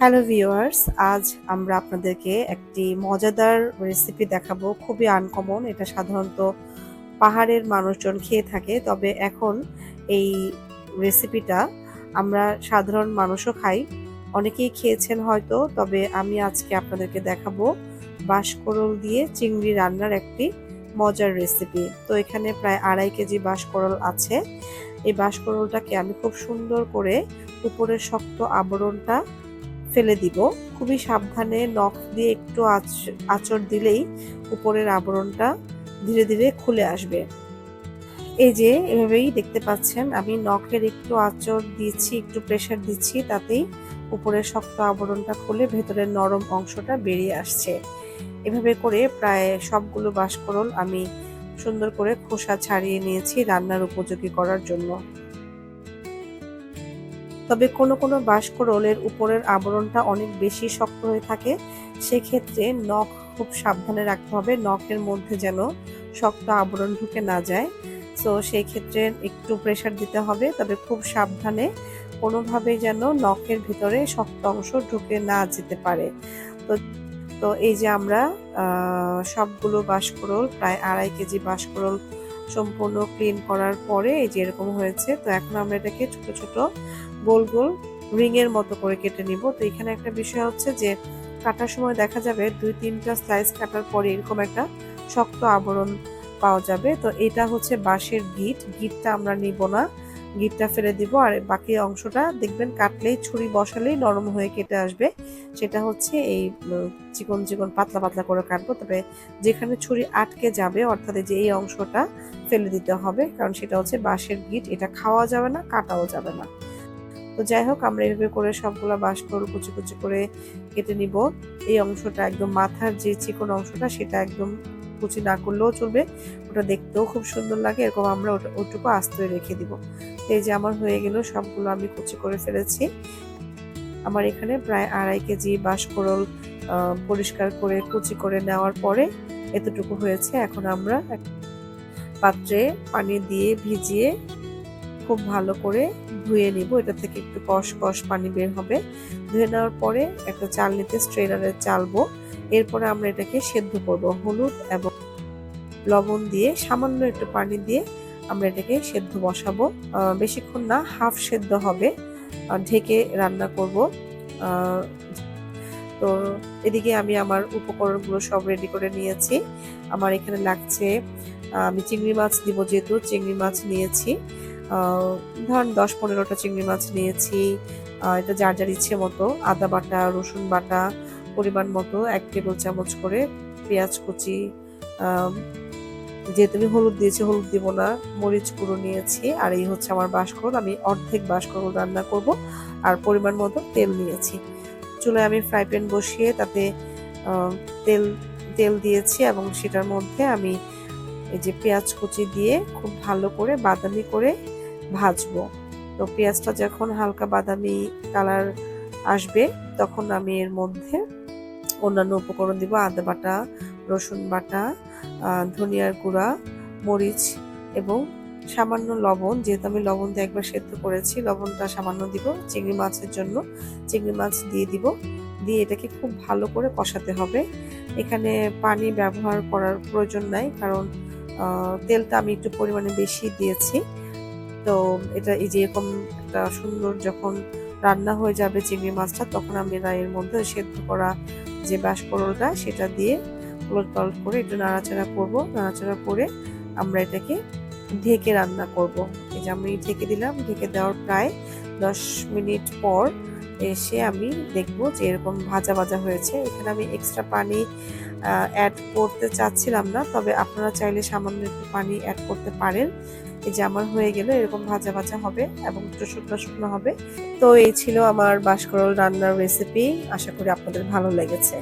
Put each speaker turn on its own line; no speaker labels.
Hello viewers, আজ আমরা আপনাদেরকে একটি মজাদার রেসিপি দেখাবো। খুবই আনকমন। এটা সাধারণত পাহাড়ের মানুষজন খেয়ে থাকে, তবে এখন এই রেসিপিটা আমরা সাধারণ মানুষও খাই। অনেকেই খেয়েছেন হয়তো, তবে আমি আজকে আপনাদেরকে দেখাবো বাঁশকরল দিয়ে চিংড়ি রান্নার একটি মজার রেসিপি। তো এখানে প্রায় 2.5 কেজি বাঁশকরল আছে। এই বাঁশকরলটাকে আমি খুব সুন্দর করে উপরের শক্ত আবরণটা ফেলে দিব। খুবই সাবধানে নখ দিয়ে একটু আঁচড় দিলেই উপরের আবরণটা ধীরে ধীরে খুলে আসবে। এই যে এভাবেই দেখতে পাচ্ছেন, আমি নখের একটু আঁচড় দিচ্ছি, একটু প্রেসার দিচ্ছি, তাতেই উপরের শক্ত আবরণটা খুলে ভেতরের নরম অংশটা বেরিয়ে আসছে। এভাবে করে প্রায় সবগুলো বাঁশকরল আমি সুন্দর করে খোসা ছাড়িয়ে নিয়েছি রান্নার উপযোগী করার জন্য। তবে কোনো কোনো বাঁশকরলের উপরের আবরণটা অনেক বেশি শক্ত হয়ে থাকে, সেক্ষেত্রে নখ খুব সাবধানে রাখতে হবে, নখের মধ্যে যেন শক্ত আবরণ ঢুকে না যায়। তো সেই ক্ষেত্রে একটু প্রেসার দিতে হবে, তবে খুব সাবধানে, কোনোভাবেই যেন নখের ভিতরে শক্ত অংশ ঢুকে না যেতে পারে। তো তো এই যে আমরা সবগুলো বাঁশকরল, প্রায় 2.5 কেজি বাঁশকরল সম্পূর্ণ ক্লিন করার পরে এই যে এরকম হয়েছে। তো এখন আমরা এটাকে ছোট ছোট গোল গোল রিং এর মতো করে কেটে নিব। তো এখানে একটা বিষয় হচ্ছে যে কাটার সময় দেখা যাবে 2-3টা স্লাইস কাটার পরে এরকম একটা শক্ত আবরণ পাওয়া যাবে। তো এটা হচ্ছে বাঁশের গিঁটটা আমরা নিব না, গিঁটটা ফেলে দিব, আর বাকি অংশটা দেখবেন কাটলেই ছুরি বসালেই নরম হয়ে কেটে আসবে। সেটা হচ্ছে এই চিকন চিকন পাতলা পাতলা করে কাটবো, তবে যেখানে ছুরি আটকে যাবে অর্থাৎ যে এই অংশটা ফেলে দিতে হবে, কারণ সেটা হচ্ছে বাঁশের গিঁট, এটা খাওয়া যাবে না, কাটাও যাবে না। তো যাই হোক, আমরা এভাবে করে সবগুলো বাঁশকরল কুচি কুচি করে কেটে নিব। এই অংশটা একদম মাথার যে চিকন অংশটা সেটা একদম কুচি না করলেও চলবে, ওটা দেখতেও খুব সুন্দর লাগে, এরকম আমরা ওটুকু আস্তে রেখে দিব। এই যে আমার হয়ে গেল, সবগুলো আমি কুচি করে ফেলেছি। আমার এখানে প্রায় 2.5 কেজি বাঁশকরল পরিষ্কার করে কুচি করে নেওয়ার পরে এতটুকু হয়েছে। এখন আমরা পাত্রে পানি দিয়ে ভিজিয়ে খুব ভালো করে ধুয়ে নিব। এটা থেকে একটু কষ কষ পানি বের হবে। ধুয়ে নেওয়ার পরে একটা চালনিতে স্ট্রেনারে চালবো। এরপরে আমরা এটাকে সেদ্ধ করব। হলুদ এবং লবণ দিয়ে সামান্য একটু পানি দিয়ে আমরা এটাকে সেদ্ধ বসাবো। বেশিক্ষণ না, হাফ সেদ্ধ হবে, ঢেকে রান্না করব। তো এদিকে আমি আমার উপকরণগুলো সব রেডি করে নিয়েছি। আমার এখানে লাগছে, আমি চিংড়ি মাছ দিব, যেহেতু চিংড়ি মাছ নিয়েছি, ধরেন 10-15টা চিংড়ি মাছ নিয়েছি। এটা যার যার ইচ্ছে মতো। আদা বাটা, রসুন বাটা পরিমাণ মতো 1 টেবিল চামচ করে, পেঁয়াজ কুচি, যেহেতু আমি হলুদ দিয়েছি হলুদ দিব না, মরিচ গুঁড়ো নিয়েছি, আর এই হচ্ছে আমার বাঁশকরল। আমি অর্ধেক বাঁশকরল রান্না করব, আর পরিমাণ মতো তেল নিয়েছি। চুলায় আমি ফ্রাই প্যান বসিয়ে তাতে তেল তেল দিয়েছি এবং সেটার মধ্যে আমি এই যে পেঁয়াজ কুচি দিয়ে খুব ভালো করে বাদামি করে ভাজবো। তো পেঁয়াজটা যখন হালকা বাদামি কালার আসবে তখন আমি এর মধ্যে অন্যান্য উপকরণ দিব, আদা বাটা, রসুন বাটা, ধনিয়ার গুঁড়া, মরিচ এবং সামান্য লবণ। যেহেতু আমি লবণ দিয়ে একবার সেদ্ধ করেছি, লবণটা সামান্য দিব। চিংড়ি মাছের জন্য চিংড়ি মাছ দিয়ে দিব, দিয়ে এটাকে খুব ভালো করে কষাতে হবে। এখানে পানি ব্যবহার করার প্রয়োজন নাই, কারণ তেলটা আমি একটু পরিমাণে বেশি দিয়েছি। তো এটা এই যে এরকম একটা সুন্দর যখন রান্না হয়ে যাবে চিংড়ি মাছটা, তখন আমি এর মধ্যে সেদ্ধ করা যে বাঁশকরলটা সেটা দিয়ে উলট পালট করে একটু নাড়াচাড়া করব। নাড়াচাড়া করে আমরা এটাকে ঢেকে রান্না করব। এই যে আমি ঢেকে দিলাম। ঢেকে দেওয়ার প্রায় 10 মিনিট পর এসে আমি দেখব যে এরকম ভাজা ভাজা হয়েছে। এখানে আমি এক্সট্রা পানি অ্যাড করতে চাচ্ছিলাম না, তবে আপনারা চাইলে সামান্য একটু পানি অ্যাড করতে পারেন। এই যে আমার হয়ে গেল, এরকম ভাজা ভাজা হবে এবং একটু শুকনো শুকনো হবে। তো এই ছিল আমার বাঁশকরল রান্নার রেসিপি। আশা করি আপনাদের ভালো লেগেছে।